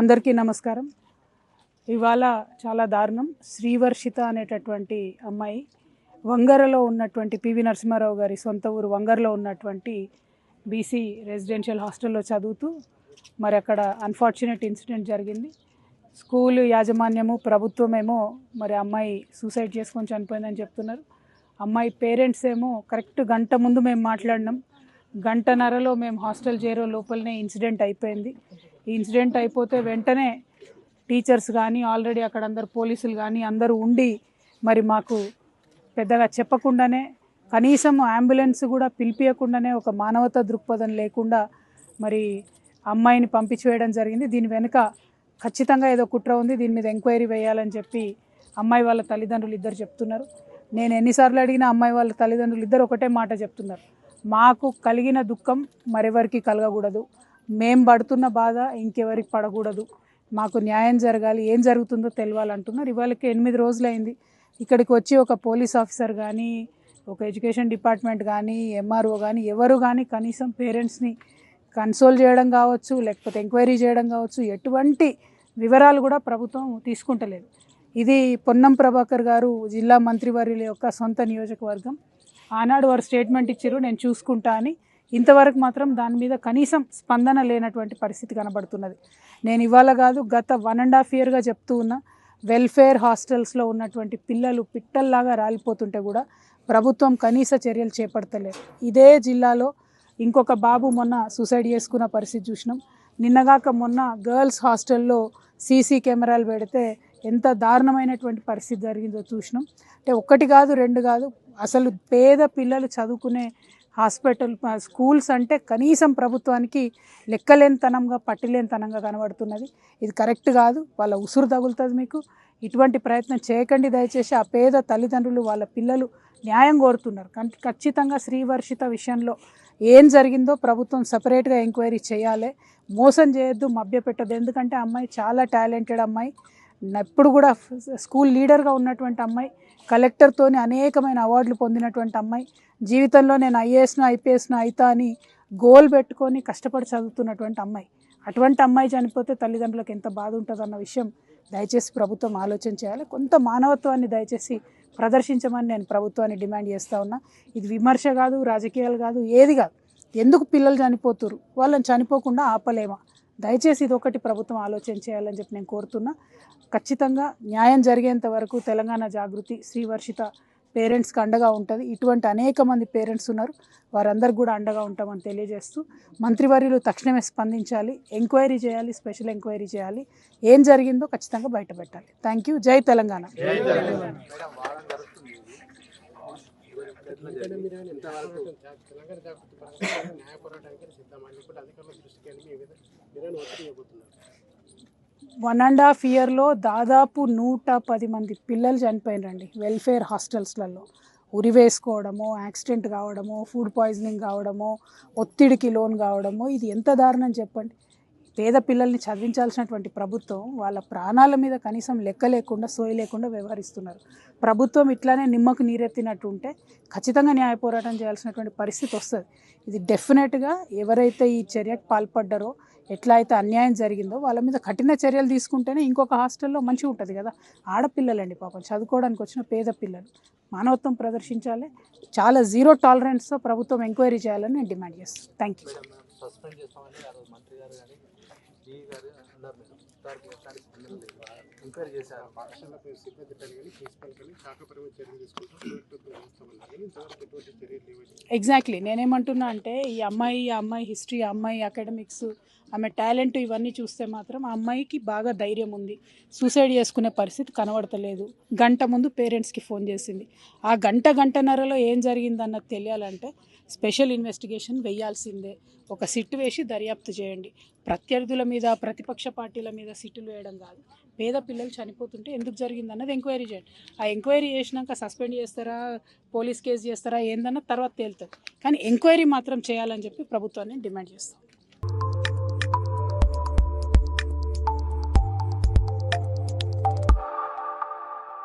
అందరికీ నమస్కారం. ఇవాళ చాలా దారుణం. శ్రీవర్షిత అనేటటువంటి అమ్మాయి వంగరలో ఉన్నటువంటి పివి నరసింహారావు గారి సొంత ఊరు వంగరలో ఉన్నటువంటి బీసీ రెసిడెన్షియల్ హాస్టల్లో చదువుతూ మరి అక్కడ అన్ఫార్చునేట్ ఇన్సిడెంట్ జరిగింది. స్కూల్ యాజమాన్యము ప్రభుత్వమేమో మరి అమ్మాయి సూసైడ్ చేసుకొని చనిపోయిందని చెప్తున్నారు. అమ్మాయి పేరెంట్స్ ఏమో కరెక్ట్ గంట ముందు మేము మాట్లాడినాం, గంటన్నరలో మేము హాస్టల్ చేరే లోపలనే ఇన్సిడెంట్ అయిపోయింది. ఈ ఇన్సిడెంట్ అయిపోతే వెంటనే టీచర్స్ కానీ ఆల్రెడీ అక్కడ అందరు పోలీసులు కానీ అందరూ ఉండి మరి మాకు పెద్దగా చెప్పకుండానే కనీసం అంబులెన్స్ కూడా పిలిపియకుండానే ఒక మానవతా దృక్పథం లేకుండా మరి అమ్మాయిని పంపించివేయడం జరిగింది. దీని వెనుక ఖచ్చితంగా ఏదో కుట్ర ఉంది, దీని మీద ఎంక్వైరీ వేయాలని చెప్పి అమ్మాయి వాళ్ళ తల్లిదండ్రులు ఇద్దరు చెప్తున్నారు. నేను ఎన్నిసార్లు అడిగినా అమ్మాయి వాళ్ళ తల్లిదండ్రులు ఇద్దరు ఒకటే మాట చెప్తున్నారు, మాకు కలిగిన దుఃఖం మరెవరికి కలగకూడదు, మేం పడుతున్న బాధ ఇంకెవరికి పడకూడదు, మాకు న్యాయం జరగాలి, ఏం జరుగుతుందో తెలియాలంటున్నారు. ఇవాళకి 8 రోజులైంది. ఇక్కడికి వచ్చి ఒక పోలీస్ ఆఫీసర్ కానీ ఒక ఎడ్యుకేషన్ డిపార్ట్మెంట్ కానీ ఎంఆర్ఓ కానీ ఎవరు కానీ కనీసం పేరెంట్స్ని కన్సోల్ చేయడం కావచ్చు, లేకపోతే ఎంక్వైరీ చేయడం కావచ్చు, ఎటువంటి వివరాలు కూడా ప్రభుత్వం తీసుకుంటలేదు. ఇది పొన్నం ప్రభాకర్ గారు జిల్లా మంత్రివర్యుల యొక్క సొంత నియోజకవర్గం. ఆనాడు వారు స్టేట్మెంట్ ఇచ్చారు, నేను చూసుకుంటా అని. ఇంతవరకు మాత్రం దాని మీద కనీసం స్పందన లేనటువంటి పరిస్థితి కనబడుతున్నది. నేను ఇవాళ కాదు గత 1.5 yearగా చెప్తూ ఉన్నా, వెల్ఫేర్ హాస్టల్స్లో ఉన్నటువంటి పిల్లలు పిట్టల్లాగా రాలిపోతుంటే కూడా ప్రభుత్వం కనీస చర్యలు చేపడతలేదు. ఇదే జిల్లాలో ఇంకొక బాబు మొన్న సూసైడ్ చేసుకున్న పరిస్థితి చూసినాం. నిన్నగాక మొన్న గర్ల్స్ హాస్టల్లో సీసీ కెమెరాలు పెడితే ఎంత దారుణమైనటువంటి పరిస్థితి జరిగిందో చూసినాం. అంటే ఒకటి కాదు రెండు కాదు, అసలు పేద పిల్లలు చదువుకునే హాస్పిటల్ స్కూల్స్ అంటే కనీసం ప్రభుత్వానికి లెక్కలేనితనంగా పట్టిలేనితనంగా కనబడుతున్నది. ఇది కరెక్ట్ కాదు, వాళ్ళ ఉసురు తగులుతుంది మీకు. ఇటువంటి ప్రయత్నం చేయకండి దయచేసి. ఆ పేద తల్లిదండ్రులు వాళ్ళ పిల్లలు న్యాయం కోరుతున్నారు. ఖచ్చితంగా శ్రీవర్షిత విషయంలో ఏం జరిగిందో ప్రభుత్వం సపరేట్గా ఎంక్వైరీ చేయాలి. మోసం చేయొద్దు, మభ్యపెట్టద్దు. ఎందుకంటే అమ్మాయి చాలా టాలెంటెడ్ అమ్మాయి, ఎప్పుడు కూడా స్కూల్ లీడర్గా ఉన్నటువంటి అమ్మాయి, కలెక్టర్తోని అనేకమైన అవార్డులు పొందినటువంటి అమ్మాయి, జీవితంలో నేను ఐఏఎస్ను ఐపీఎస్ను అవుతా అని గోల్ పెట్టుకొని కష్టపడి చదువుతున్నటువంటి అమ్మాయి. అటువంటి అమ్మాయి చనిపోతే తల్లిదండ్రులకు ఎంత బాధ ఉంటుందన్న విషయం దయచేసి ప్రభుత్వం ఆలోచన చేయాలి. కొంత మానవత్వాన్ని దయచేసి ప్రదర్శించమని నేను ప్రభుత్వాన్ని డిమాండ్ చేస్తూ ఉన్నా. ఇది విమర్శ కాదు, రాజకీయాలు కాదు, ఏది కాదు. ఎందుకు పిల్లలు చనిపోతున్నారు, వాళ్ళని చనిపోకుండా ఆపలేమా? దయచేసి ఇది ఒకటి ప్రభుత్వం ఆలోచన చేయాలని చెప్పి నేను కోరుతున్నా. ఖచ్చితంగా న్యాయం జరిగేంత వరకు తెలంగాణ జాగృతి శ్రీవర్షిత పేరెంట్స్కి అండగా ఉంటుంది. ఇటువంటి అనేక మంది పేరెంట్స్ ఉన్నారు, వారందరికి కూడా అండగా ఉంటామని తెలియజేస్తూ మంత్రివర్యులు తక్షణమే స్పందించాలి, ఎంక్వైరీ చేయాలి, స్పెషల్ ఎంక్వైరీ చేయాలి, ఏం జరిగిందో ఖచ్చితంగా బయట పెట్టాలి. Thank you. జై తెలంగాణ. వన్ అండ్ హాఫ్ ఇయర్లో దాదాపు 110 మంది పిల్లలు చనిపోయినండి వెల్ఫేర్ హాస్టల్స్లలో. ఉరివేసుకోవడమో, యాక్సిడెంట్ కావడమో, ఫుడ్ పాయిజనింగ్ కావడమో, ఒత్తిడికి లోన్ కావడమో, ఇది ఎంత దారుణం చెప్పండి. పేద పిల్లల్ని చదివించాల్సినటువంటి ప్రభుత్వం వాళ్ళ ప్రాణాల మీద కనీసం లెక్క లేకుండా, సోయి లేకుండా వ్యవహరిస్తున్నారు. ప్రభుత్వం ఇట్లానే నిమ్మకు నీరెత్తినట్టు ఉంటే ఖచ్చితంగా న్యాయ పోరాటం చేయాల్సినటువంటి పరిస్థితి వస్తుంది. ఇది డెఫినెట్గా ఎవరైతే ఈ చర్యకు పాల్పడ్డారో, ఎట్లా అయితే అన్యాయం జరిగిందో వాళ్ళ మీద కఠిన చర్యలు తీసుకుంటేనే ఇంకొక హాస్టల్లో మంచిగా ఉంటుంది కదా. ఆడపిల్లలండి పాపం, చదువుకోవడానికి వచ్చిన పేద పిల్లలు. మానవత్వం ప్రదర్శించాలి. చాలా జీరో టాలరెన్స్తో ప్రభుత్వం ఎంక్వైరీ చేయాలని నేను డిమాండ్ చేస్తాను. Thank you. ఎగ్జాక్ట్లీ నేనేమంటున్నా అంటే ఈ అమ్మాయి హిస్టరీ, అమ్మాయి అకాడమిక్స్, ఆమె టాలెంట్ ఇవన్నీ చూస్తే మాత్రం ఆ అమ్మాయికి బాగా ధైర్యం ఉంది. సూసైడ్ చేసుకునే పరిస్థితి కనబడతలేదు. గంట ముందు పేరెంట్స్కి ఫోన్ చేసింది. ఆ గంటన్నరలో ఏం జరిగిందన్నది తెలియాలంటే స్పెషల్ ఇన్వెస్టిగేషన్ వేయాల్సిందే. ఒక సిట్ వేసి దర్యాప్తు చేయండి. ప్రత్యర్థుల మీద, ప్రతిపక్ష పార్టీల మీద సిట్టులు వేయడం కాదు. పేద పిల్లలు చనిపోతుంటే ఎందుకు జరిగిందన్నది ఎంక్వైరీ చేయండి. ఆ ఎంక్వైరీ చేసినాక సస్పెండ్ చేస్తారా, పోలీస్ కేసు చేస్తారా ఏందన్న తర్వాత తేలుతుంది. కానీ ఎంక్వైరీ మాత్రం చేయాలని చెప్పి ప్రభుత్వాన్ని డిమాండ్ చేస్తాం.